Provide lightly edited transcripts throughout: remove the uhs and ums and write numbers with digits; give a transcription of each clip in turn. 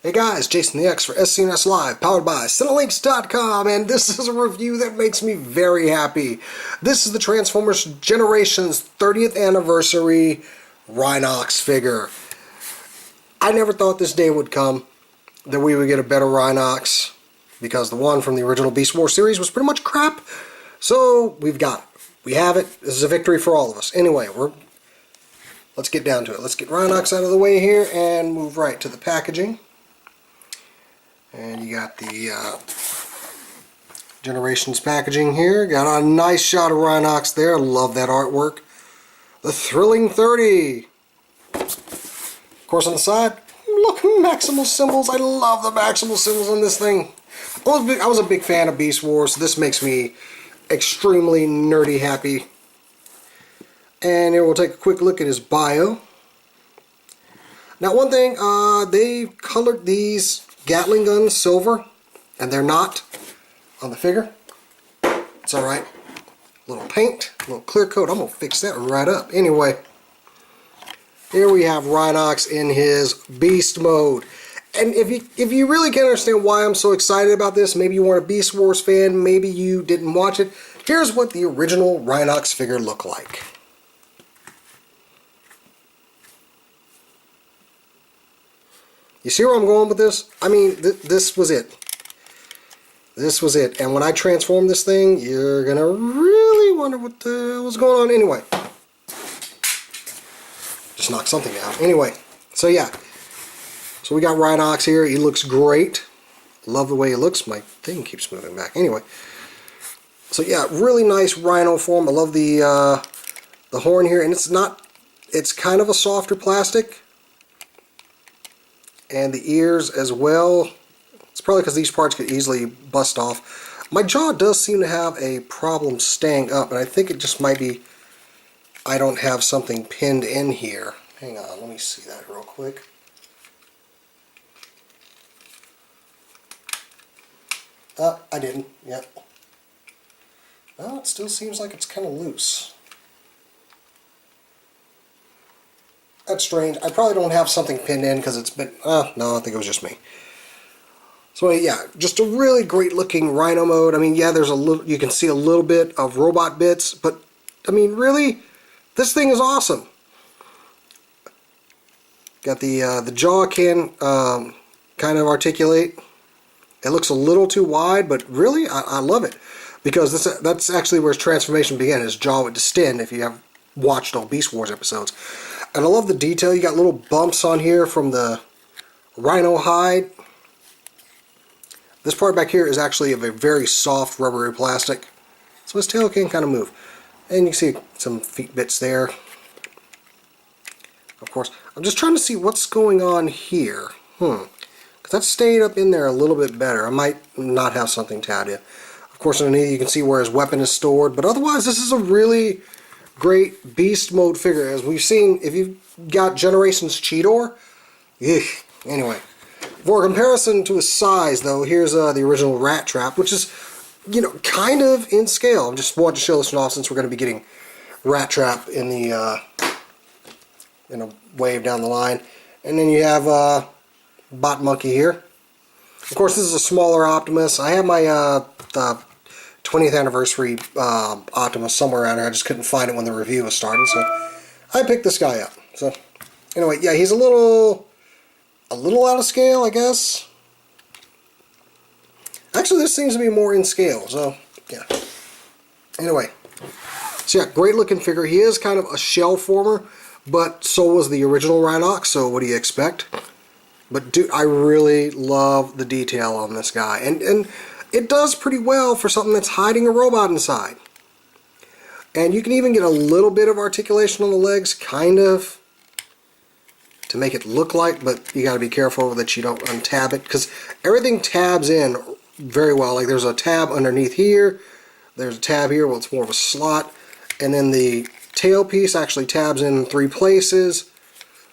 Hey guys, Jason the X for SCNS Live, powered by Cinelinks.com, and this is a review that makes me very happy. This is the Transformers Generations 30th Anniversary Rhinox figure. I never thought this day would come, that we would get a better Rhinox, because the one from the original Beast Wars series was pretty much crap. So, we've got it. We have it. This is a victory for all of us. Anyway, let's get down to it. Let's get Rhinox out of the way here and move right to the packaging. And you got the Generations packaging here. Got a nice shot of Rhinox there. Love that artwork. The Thrilling 30. Of course, on the side, look, Maximal symbols. I love the Maximal symbols on this thing. I was a big fan of Beast Wars, so this makes me extremely nerdy happy. And here we'll take a quick look at his bio. Now, one thing, they colored these Gatling guns silver, and they're not on the figure. It's alright. A little paint, a little clear coat. I'm going to fix that right up. Anyway, here we have Rhinox in his beast mode. And if you really can't understand why I'm so excited about this, maybe you weren't a Beast Wars fan, maybe you didn't watch it, here's what the original Rhinox figure looked like. You see where I'm going with this? I mean, this was it. This was it. And when I transform this thing, you're going to really wonder what the hell was going on. Anyway. Just knocked something out. Anyway. So, yeah. So, we got Rhinox here. He looks great. Love the way he looks. My thing keeps moving back. Anyway. So, yeah. Really nice rhino form. I love the horn here. And it's kind of a softer plastic. And the ears as well. It's probably because these parts could easily bust off. My jaw does seem to have a problem staying up, and I think it just might be I don't have something pinned in here. Hang on, let me see that real quick. I didn't. Yep. Well, it still seems like it's kind of loose. That's strange. I probably don't have something pinned in because it's been... no, I think it was just me. So yeah, just a really great looking Rhino mode. I mean, yeah, there's a little... You can see a little bit of robot bits, but I mean, really, this thing is awesome. Got the jaw can kind of articulate. It looks a little too wide, but really, I love it because that's actually where his transformation began. His jaw would distend if you have watched all Beast Wars episodes. And I love the detail. You got little bumps on here from the rhino hide. This part back here is actually of a very soft rubbery plastic. So his tail can kind of move. And you can see some feet bits there. Of course, I'm just trying to see what's going on here. Because that stayed up in there a little bit better. I might not have something tabbed in. Of course, underneath you can see where his weapon is stored. But otherwise, this is a really great beast mode figure. As we've seen, if you've got Generations Cheetor, anyway. For comparison to his size, though, here's the original Rat Trap, which is, you know, kind of in scale. I just wanted to show this one off since we're going to be getting Rat Trap in the in a wave down the line. And then you have Bot Monkey here. Of course, this is a smaller Optimus. I have my the 20th anniversary Optimus somewhere around here. I just couldn't find it when the review was starting, so I picked this guy up. So anyway, yeah, he's a little out of scale, I guess. Actually, this seems to be more in scale, so yeah. Anyway, so yeah, great looking figure. He is kind of a shell former, but so was the original Rhinox, so what do you expect? But dude, I really love the detail on this guy, and it does pretty well for something that's hiding a robot inside. And you can even get a little bit of articulation on the legs, kind of, to make it look like, but you got to be careful that you don't untab it, because everything tabs in very well. Like there's a tab underneath here, there's a tab here, well it's more of a slot, and then the tail piece actually tabs in 3 places.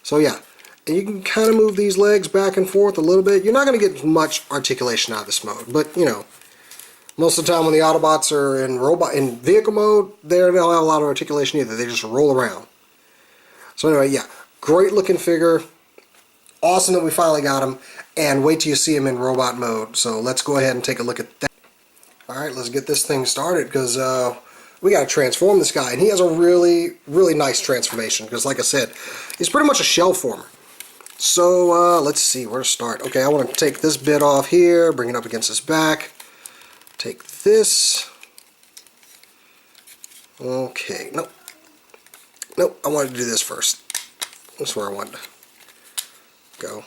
So yeah, and you can kind of move these legs back and forth a little bit. You're not going to get much articulation out of this mode, but you know, most of the time when the Autobots are in vehicle mode, they don't have a lot of articulation either. They just roll around. So anyway, yeah, great looking figure. awesome that we finally got him, and wait till you see him in robot mode. So let's go ahead and take a look at that. Alright, let's get this thing started, because we got to transform this guy, and he has a really, really nice transformation, because like I said, he's pretty much a shell former. So let's see where to start. Okay, I want to take this bit off here, bring it up against his back, take this. Okay, nope, I wanted to do this first. That's where I wanted to go.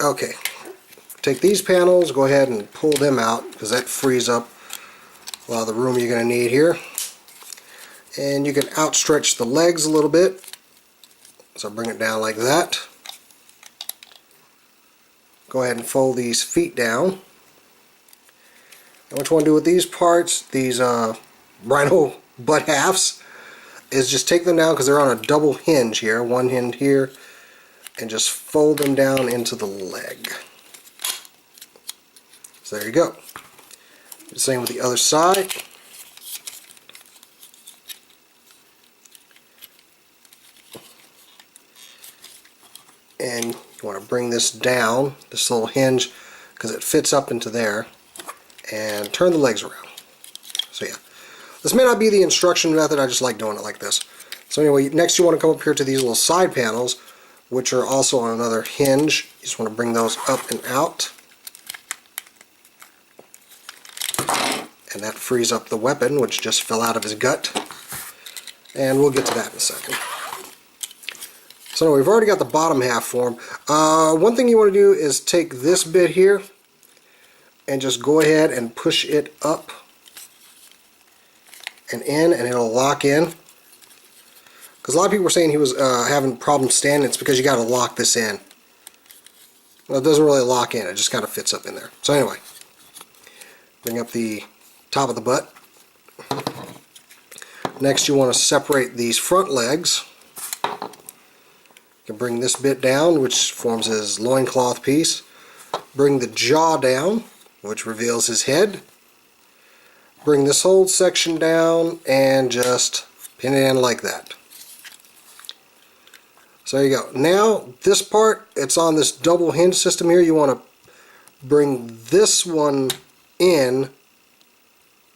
Okay, take these panels, go ahead and pull them out, because that frees up a lot of the room you're going to need here. And you can outstretch the legs a little bit. So bring it down like that. Go ahead and fold these feet down. And what you want to do with these parts, these rhino butt halves, is just take them down, because they're on a double hinge here, one hinge here, and just fold them down into the leg. So there you go. The same with the other side. And you want to bring this down, this little hinge, because it fits up into there, and turn the legs around. So yeah, this may not be the instruction method, I just like doing it like this. So anyway, next you want to come up here to these little side panels, which are also on another hinge. You just want to bring those up and out. And that frees up the weapon, which just fell out of his gut. And we'll get to that in a second. So we've already got the bottom half formed. One thing you want to do is take this bit here and just go ahead and push it up and in, and it'll lock in. Because a lot of people were saying he was having problems standing. It's because you got to lock this in. Well, it doesn't really lock in. It just kind of fits up in there. So anyway, bring up the top of the butt. Next you want to separate these front legs. You can bring this bit down, which forms his loincloth piece. Bring the jaw down, which reveals his head. Bring this whole section down and just pin it in like that. So there you go. Now this part, it's on this double hinge system here. You want to bring this one in,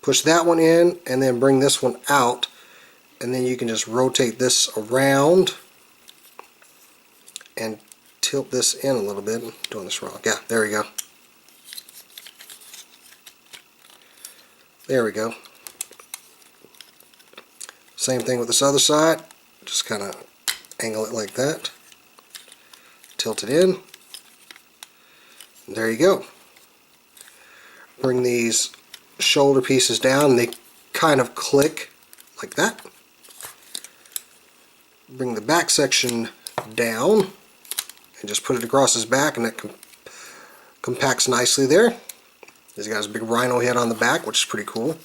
push that one in, and then bring this one out, and then you can just rotate this around and tilt this in a little bit. I'm doing this wrong. Yeah, there we go. There we go. Same thing with this other side. Just kind of angle it like that. Tilt it in. And there you go. Bring these shoulder pieces down, and they kind of click like that. Bring the back section down and just put it across his back, and it compacts nicely there. He's got his big rhino head on the back, which is pretty cool.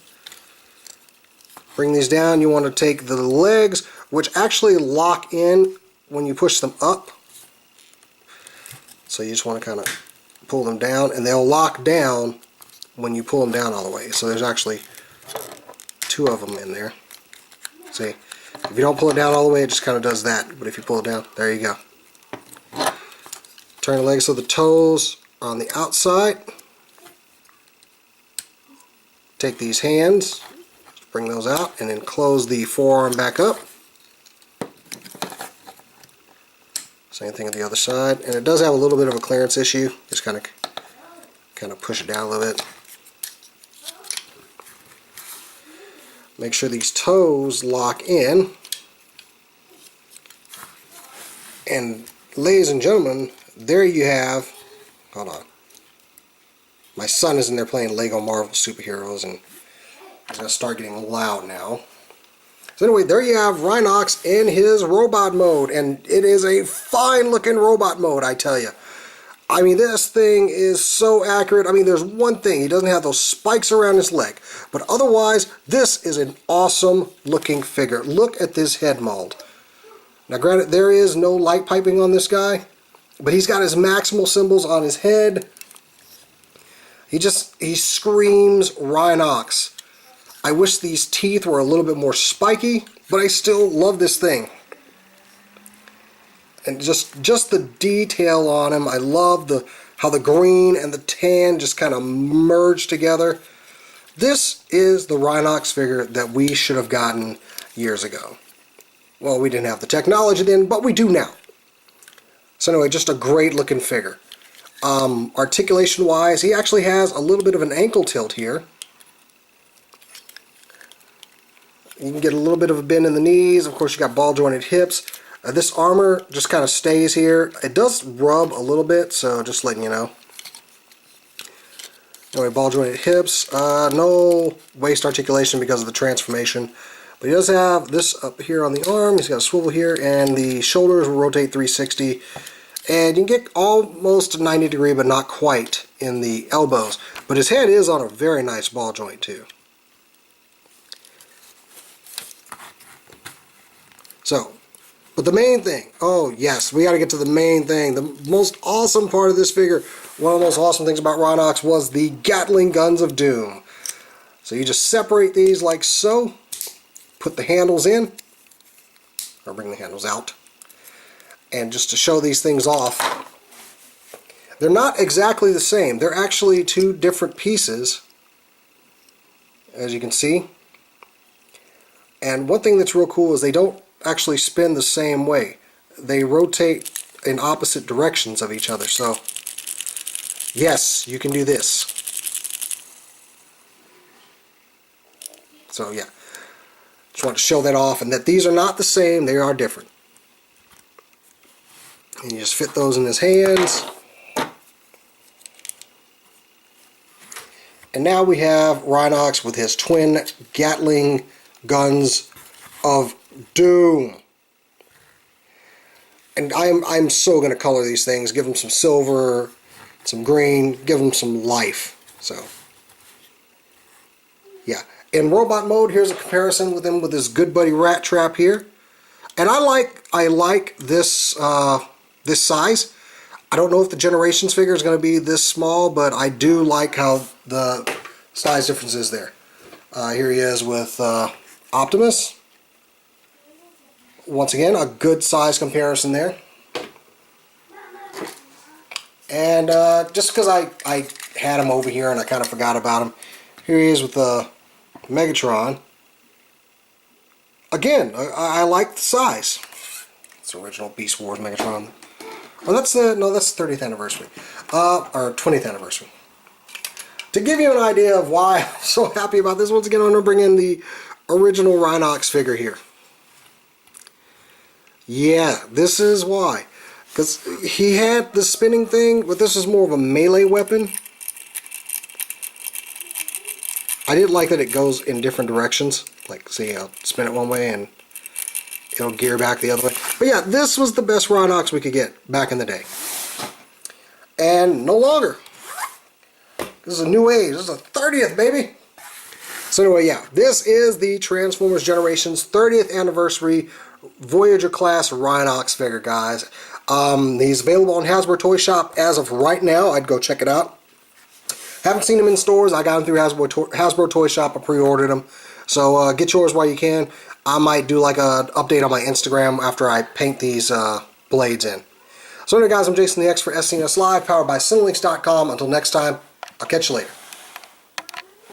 Bring these down. You want to take the legs, which actually lock in when you push them up. So you just want to kind of pull them down, and they'll lock down when you pull them down all the way. So there's actually two of them in there. See, if you don't pull it down all the way, it just kind of does that. But if you pull it down, there you go. Turn the legs so the toes are on the outside. Take these hands, bring those out, and then close the forearm back up. Same thing at the other side, and it does have a little bit of a clearance issue. Just kind of push it down a little bit. Make sure these toes lock in. And ladies and gentlemen, there you have, hold on, my son is in there playing Lego Marvel superheroes, and he's going to start getting loud now. So anyway, there you have Rhinox in his robot mode, and it is a fine looking robot mode, I tell you. I mean, this thing is so accurate. I mean, there's one thing, he doesn't have those spikes around his leg, but otherwise, this is an awesome looking figure. Look at this head mold. Now granted, there is no light piping on this guy, but he's got his maximal symbols on his head. He screams Rhinox. I wish these teeth were a little bit more spiky, but I still love this thing. And just the detail on him. I love how the green and the tan just kind of merge together. This is the Rhinox figure that we should have gotten years ago. Well, we didn't have the technology then, but we do now. So anyway, just a great looking figure. Articulation wise, he actually has a little bit of an ankle tilt here. You can get a little bit of a bend in the knees. Of course, you got ball jointed hips. This armor just kind of stays here. It does rub a little bit, so just letting you know. Anyway, ball jointed hips. No waist articulation because of the transformation. But he does have this up here on the arm. He's got a swivel here, and the shoulders will rotate 360. And you can get almost 90 degree, but not quite in the elbows. But his head is on a very nice ball joint too. So, but the main thing, oh yes, we got to get to the main thing. The most awesome part of this figure, one of the most awesome things about Rhinox was the Gatling guns of doom. So you just separate these like so, put the handles in, or bring the handles out, and just to show these things off, they're not exactly the same. They're actually two different pieces, as you can see. And one thing that's real cool is they don't actually spin the same way. They rotate in opposite directions of each other. So yes, you can do this. So yeah, just want to show that off, and that these are not the same, they are different. And you just fit those in his hands. And now we have Rhinox with his twin Gatling guns of doom. And I'm so going to color these things, give them some silver, some green, give them some life. So yeah, in robot mode, here's a comparison with him with his good buddy Rat Trap here. And I like this this size. I don't know if the Generations figure is going to be this small, but I do like how the size difference is there. Here he is with Optimus. Once again, a good size comparison there. And just because I had him over here and I kind of forgot about him, here he is with Megatron. Again, I like the size. It's original Beast Wars Megatron. Oh, that's the 30th anniversary, or 20th anniversary. To give you an idea of why I'm so happy about this, once again, I'm going to bring in the original Rhinox figure here. Yeah, this is why. Because he had the spinning thing, but this is more of a melee weapon. I did like that it goes in different directions. Like, see, I'll spin it one way and it'll gear back the other way. But yeah, this was the best Rhinox we could get back in the day. And no longer. This is a new age. This is a 30th, baby. So anyway, yeah, this is the Transformers Generations 30th anniversary Voyager class Rhinox figure, guys. He's available on Hasbro Toy Shop as of right now. I'd go check it out. Haven't seen him in stores. I got him through Hasbro Toy Shop. I pre-ordered him. So get yours while you can. I might do like an update on my Instagram after I paint these blades in. So anyway, guys, I'm Jason the X for SCNS Live, powered by Cinelinx.com. Until next time, I'll catch you later.